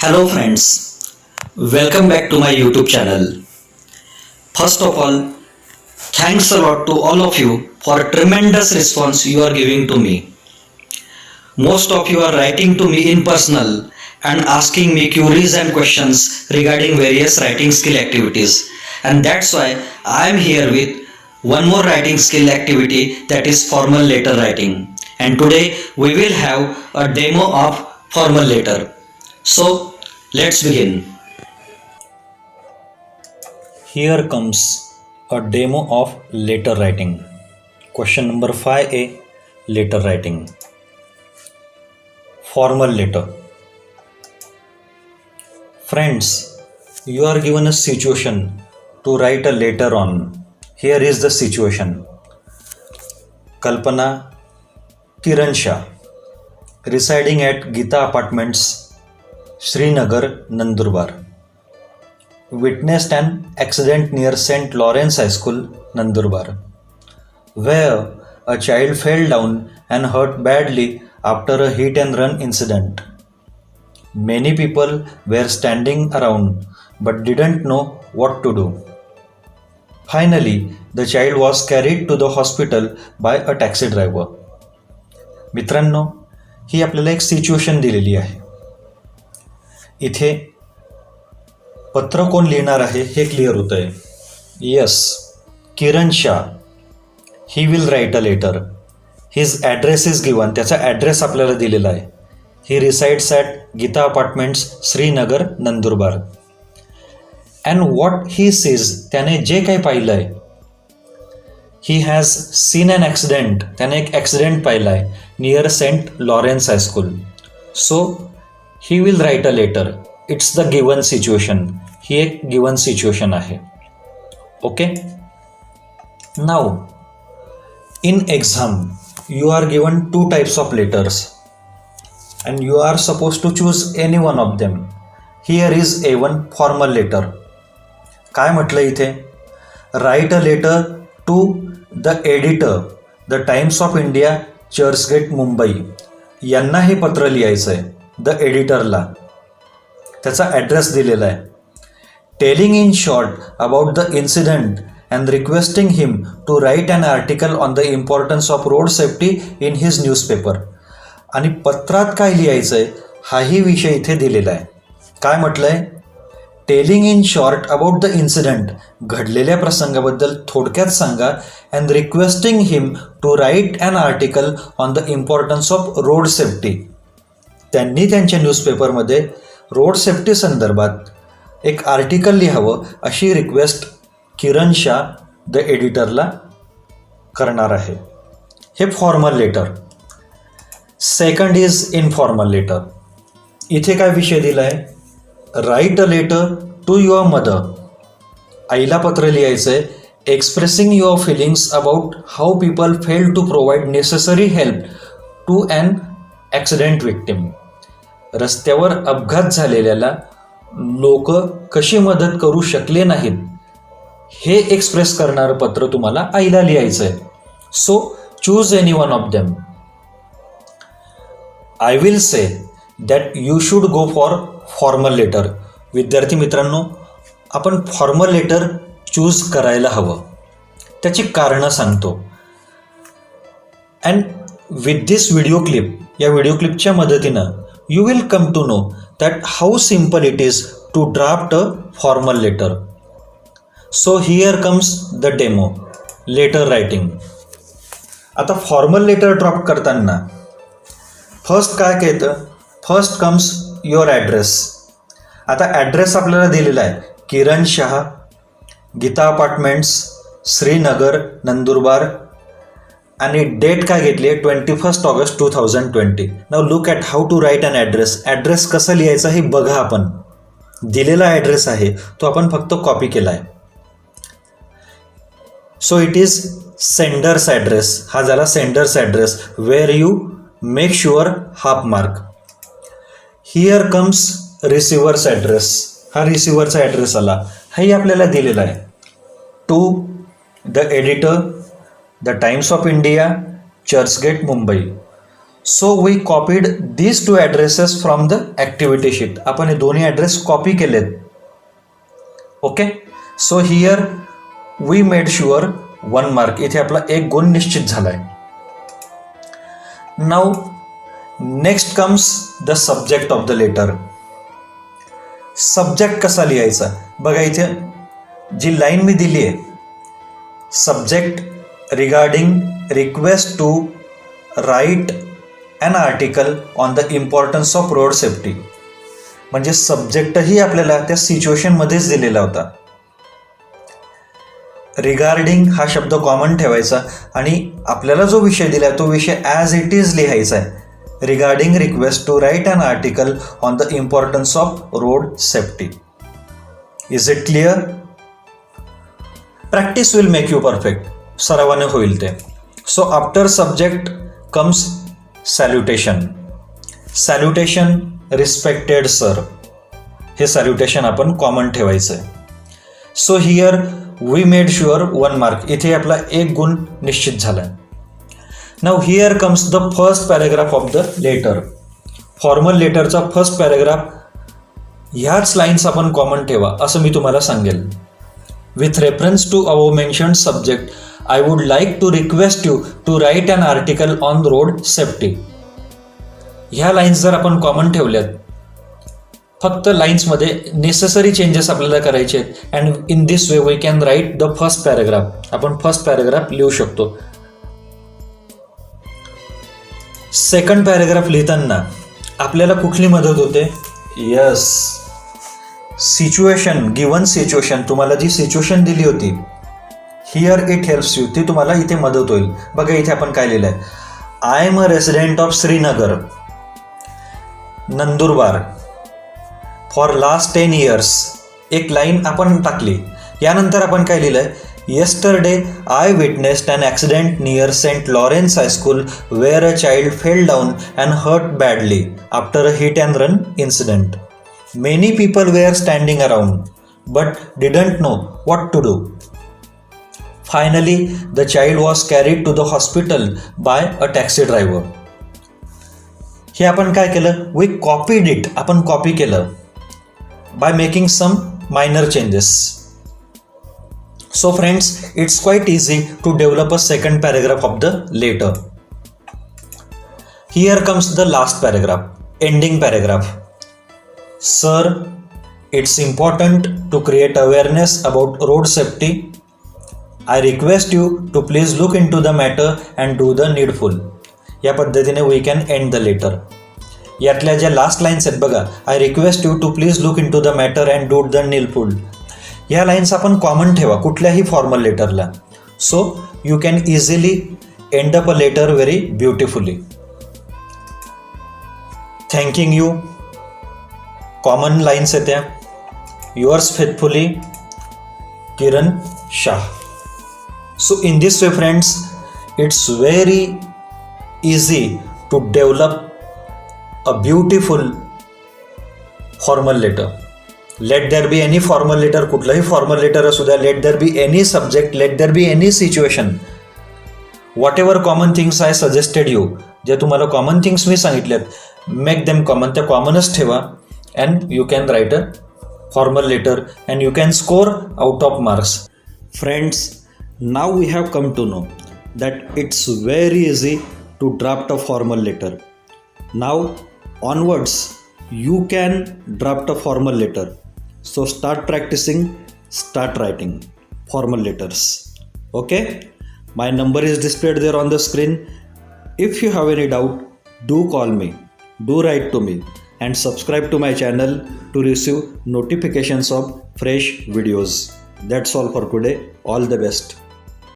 Hello friends, welcome back to my YouTube channel. First of all, thanks a lot to all of you for a tremendous response you are giving to me. Most of you are writing to me in personal and asking me queries and questions regarding various writing skill activities, and that's why I am here with one more writing skill activity, that is formal letter writing. And today we will have a demo of formal letter. So let's begin. Here comes a demo of letter writing. Question number 5A, letter writing. Formal letter. Friends, you are given a situation to write a letter on. Here is the situation. Kalpana Kiran Shah, residing at Gita Apartments, Srinagar, Nandurbar, witnessed an accident near St. Lawrence High School, Nandurbar, where a child fell down and hurt badly after a hit and run incident. Many people were standing around but didn't know what to do. Finally, the child was carried to the hospital by a taxi driver. मित्रांनो, ही आपल्याला एक situation दिलेली आहे. इथे पत्र कोण लिहिणार आहे हे क्लिअर होत आहे. Yes, Kiran Shah. He will write a letter. His address is given. त्याचा ॲड्रेस आपल्याला दिलेला आहे. He resides at Geeta apartments, Srinagar, Nandurbar. And what he sees, त्याने जे काही पाहिलं आहे, he has seen an accident. त्याने एक ॲक्सिडेंट पाहिला आहे near Saint Lawrence high school. So he will write a letter. It's the given situation. ही एक गिवन सिच्युएशन आहे. Okay. Now in exam you are given two types of letters and you are supposed to choose any one of them. Here is A1, formal letter. काय म्हटलं इथे? Write a letter to the editor, the Times of India, Churchgate, Mumbai. यांना हे पत्र लिहायचं आहे, the एडिटरला. त्याचा address दिलेला आहे. Telling in short about the incident and requesting him to write an article on the importance of road safety in his newspaper. आणि पत्रात काय लिहायचं आहे हाही विषय इथे दिलेला आहे. काय म्हटलंय? Telling in short about the incident, घडलेल्या प्रसंगाबद्दल थोडक्यात सांगा. And requesting him to write an article on the importance of road safety. त्यांनी त्यांच्या न्यूजपेपरमध्ये रोड सेफ्टी संदर्भात एक आर्टिकल लिहावं अशी रिक्वेस्ट किरण शाह द एडिटरला करणार आहे. हे formal letter. Second is informal letter. इथे काय विषय दिला आहे? Write a letter to your mother. आईला पत्र लिहायचं आहे. Expressing your feelings about how people fail to provide necessary help to an accident victim. रस्त्यावर अपघात झालेल्याला लोक कशी मदत करू शकले नाहीत हे एक्सप्रेस करणारं पत्र तुम्हाला आईला लिहायचं आहे. So choose any one of them. I will say that you should go for formal letter. विद्यार्थी मित्रांनो, आपण फॉर्मल लेटर चूज करायला हवं. त्याची कारणं सांगतो. And with this video clip, या व्हिडिओ क्लिपच्या मदतीनं you will come to know that how simple it is to draft a formal letter. So here comes the demo, letter writing. आता formal letter drop करताना first काय येतं? First comes your address. आता address आपल्याला दिलेला आहे Kiran Shah, Geeta apartments, Srinagar, Nandurbar. आणि date काय घेतली आहे? 21 August 2020. Now look at how to write an address. Address कसं लिहायचं हे बघा. आपण दिलेला ॲड्रेस आहे तो आपण फक्त कॉपी केला आहे. So it is sender's address. हा झाला sender's address, where you make sure half mark. Here comes receiver's address. हा रिसिव्हरचा ॲड्रेस आला. हाही आपल्याला दिलेला आहे. To the editor, the Times of India, Churchgate, Mumbai. So we copied these two addresses from the activity sheet. आपण हे दोन्ही ॲड्रेस कॉपी केलेत. Okay, so here we made sure 1 mark. इथे आपला 1 गुण निश्चित झाला आहे. Now next comes the subject of the letter. Subject कसा लिहायचा बघा. इथे जी लाईन मी दिली आहे, subject regarding request to write an article on the importance of road safety. म्हणजे सब्जेक्टही आपल्याला त्या सिच्युएशनमध्येच दिलेला होता. रिगार्डिंग हा शब्द कॉमन ठेवायचा आणि आपल्याला जो विषय दिला तो विषय ॲज इट इज लिहायचा आहे. Regarding request to write an article on the importance of road safety. Is it clear? Practice will make you perfect. सरावाने होईल ते. So after subject comes salutation. Salutation respected sir. हे salutation आपण common ठेवायचं आहे. So here we made sure 1 mark. इथे आपला 1 गुण निश्चित झाला आहे. Now here comes the first paragraph of the letter. Formal लेटरचा फर्स्ट पॅरेग्राफ ह्याच लाईन्स आपण कॉमन ठेवा असं मी तुम्हाला सांगेल. With reference to our mentioned subject I would like to request you to write an article on road safety. ह्या lines जर आपण कॉमन ठेवल्यात, फक्त लाईन्समध्ये नेसेसरी चेंजेस आपल्याला करायचे आहेत. And in this way we can write the first paragraph. आपण first paragraph लिहू शकतो. सेकंड पॅरेग्राफ लिहिताना आपल्याला कुठली मदत होते? Yes, situation. गिवन सिच्युएशन, तुम्हाला जी सिच्युएशन दिली होती, हिअर इट हेल्प्स यू. ती तुम्हाला इथे मदत होईल. बघा इथे आपण काय लिहिलं आहे. I am a resident of Srinagar, Nandurbar for last 10 years. एक लाईन आपण टाकली. यानंतर आपण काय लिहिलं आहे? Yesterday, I witnessed an accident near St. Lawrence High School where a child fell down and hurt badly after a hit and run incident. Many people were standing around but didn't know what to do. Finally, the child was carried to the hospital by a taxi driver. हे आपण काय केलं? We copied it. आपण copy केलं by making some minor changes. So friends, it's quite easy to develop a second paragraph of the letter. Here comes the last paragraph, ending paragraph. Sir, it's important to create awareness about road safety. I request you to please look into the matter and do the needful. या पद्धतीने we can end the letter. यातल्या ज्या last lines आहेत बघा, I request you to please look into the matter and do the needful. ह्या lines आपण common ठेवा कुठल्याही फॉर्मल लेटरला. So you can easily end up a letter very beautifully. Thanking you. Common lines आहेत त्या. Yours faithfully, Kiran Shah. So in this way friends, it's very easy to develop a beautiful formal letter. Let there be any formal letter, कुठलंही formal letter असू द्या. Let there be any subject, let there be any situation. Whatever common things I suggested you, जे तुम्हाला common things मी सांगितल्यात, make them common. त्या कॉमनच ठेवा and you can write a formal letter and you can score out of marks. Friends, now we have come to know that it's very easy to draft a formal letter. Now onwards you can draft a formal letter. So start practicing, start writing formal letters. Okay, my number is displayed there on the screen. If you have any doubt, do call me, do write to me, and subscribe to my channel to receive notifications of fresh videos. That's all for today. All the best.